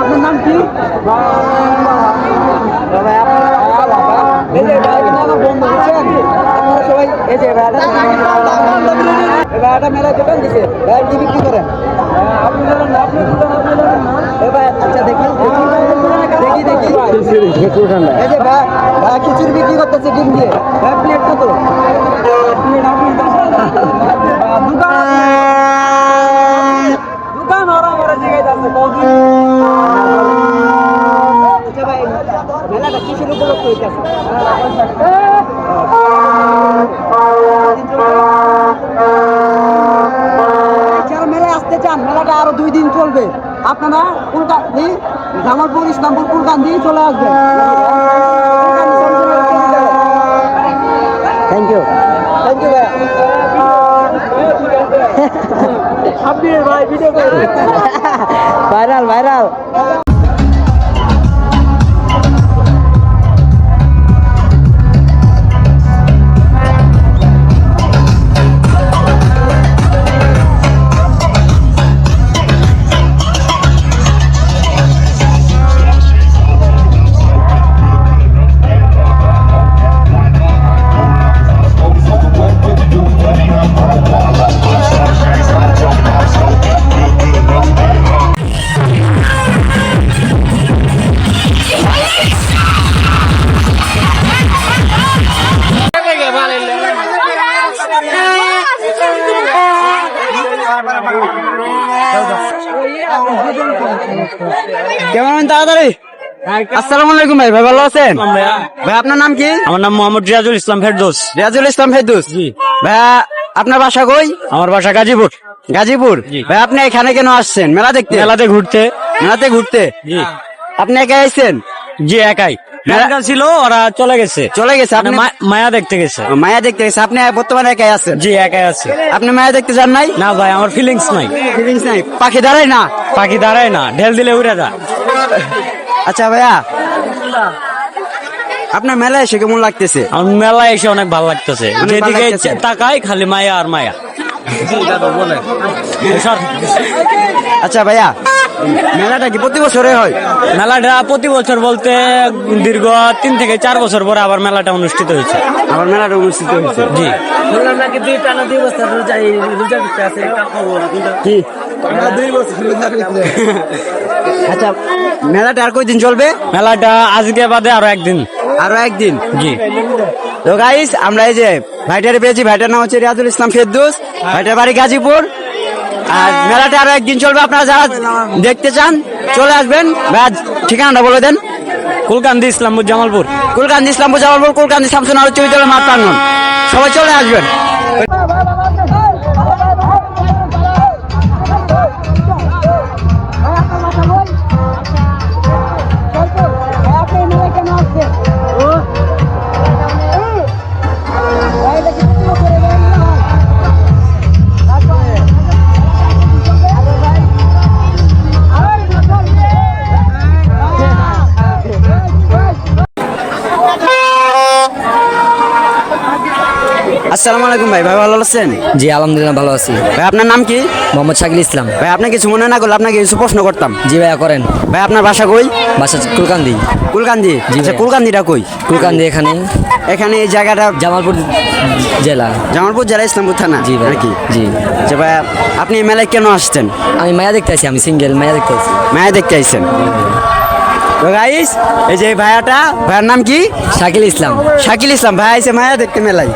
আপনার নাম কি? সবাই এই যে ভাইয়াটা মেলায় দোকান দিছে, ভাইয়া কি বিক্রি করেন? আচ্ছা দেখি দেখি এই যে ভাইয়া খিচুড়ি বিক্রি করতেছে ডিম দিয়ে। ভাই প্লেট কত? দোকান ওরা ওরা জায়গায় যাচ্ছে। আচ্ছা ভাই মেলাটা কিসের উপলক্ষে হইতেছে? যারা মেলায় আসতে চান, মেলাটা আরো 2 দিন চলবে। আপনারা কুলকান্দি, জামালপুর, ইসলামপুর, কুলকান্দি চলে আসবেন। থ্যাংক ইউ ভাই। আপনি ভাই ভিডিও ভাইরাল কেমন তাড়াতাড়ি? আসসালামু আলাইকুম ভাই, ভালো আছেন? ভাই আপনার নাম কি? আমার নাম মোহাম্মদ রিয়াজুল ইসলাম ফেরদৌস। রিয়াজুল ইসলাম ফেরদৌস। জি। ভাইয়া আপনার বাসা কই? আমার বাসা গাজীপুর। গাজীপুর। জি। ভাই আপনি এখানে কেন আসছেন? মেলা দেখতে? মেলাতে ঘুরতে। মেলাতে ঘুরতে? জি। আপনি একাই আইছেন? জি একাই। মেলা ছিল, ওরা চলে গেছে। আপনি মায়া দেখতে গেছে। মায়া দেখতে গেছে। আপনি বর্তমানে একাই আছেন? জি একাই আছে। আপনি মায়া দেখতে যান নাই? না ভাই, আমার ফিলিংস নাই। ফিলিংস নাই? পাখি দাঁড়ায় না? পাখি দাঁড়ায় না, ঢেল দিলে উড়ে যা। আচ্ছা ভাইয়া, আপনার মেলায় এসে কেমন লাগতেছে? আমার মেলায় এসে অনেক ভালো লাগতেছে। অনেক ভালো যেদিকে লাগতেছে। তাকাই খালি মায়া আর মায়া। আচ্ছা ভাইয়া, মেলাটা কি প্রতি বছরে হয়? মেলাটা প্রতি বছর বলতে দীর্ঘ 3 থেকে 4 বছর পরে আবার মেলাটা অনুষ্ঠিত হয়েছে। আবার মেলাটা অনুষ্ঠিত হয়েছে? জি। কি? আচ্ছা, মেলাটা আর কয়দিন চলবে? মেলাটা আজকে বাদে আরো একদিন। আরো একদিন? জি। তো গাইস, আমরা এই যে ভাইটারে পেয়েছি, ভাইটার নাম হচ্ছে রিয়াজুল ইসলাম ফেরদৌস, ভাইটার বাড়ি গাজীপুর। আর মেলাটা আরো একদিন চলবে। আপনারা যারা দেখতে চান চলে আসবেন। ভাই ঠিকানাটা বলে দেন। কুলকান্দি, ইসলামপুর, জামালপুর। কুলকান্দি, ইসলামপুর, জামালপুর, কুলকান্দি শামসুন্নাহর উচ্চ বিদ্যালয় মাঠ প্রাঙ্গণ। সবাই চলে আসবেন। আসসালামু আলাইকুম ভাই, ভাই ভালো আছেন? জি আলহামদুলিল্লাহ ভালো আছি। ভাই আপনার নাম কি? মোহাম্মদ শাকিল ইসলাম। ভাই আপনি কিছু মনে না করলে আপনাকে কিছু প্রশ্ন করতাম। জি ভাইয়া করেন। ভাই আপনার বাসা কই? বাসা কুলকান্দি। কুলকান্দি? জি আচ্ছা, ভাইয়া। কুলকান্দিটা কই? কুলকান্দি এখানে এখানে এই জায়গাটা জামালপুর জেলা। জামালপুর জেলা, ইসলামপুর থানা? জি ভাই। নাকি? জি। আচ্ছা ভাই, আপনি এই মেলায় কেন আসছেন? আমি মায়া দেখতে আছি, আমি সিঙ্গেল মায়া দেখতে আছি। মায়া দেখতে আইছেন? তো গাইস, এই যে ভাইয়াটা, ভাইয়ার নাম কি? শাকিল ইসলাম। শাকিল ইসলাম ভাই আইছে মায়া দেখতে মেলায়।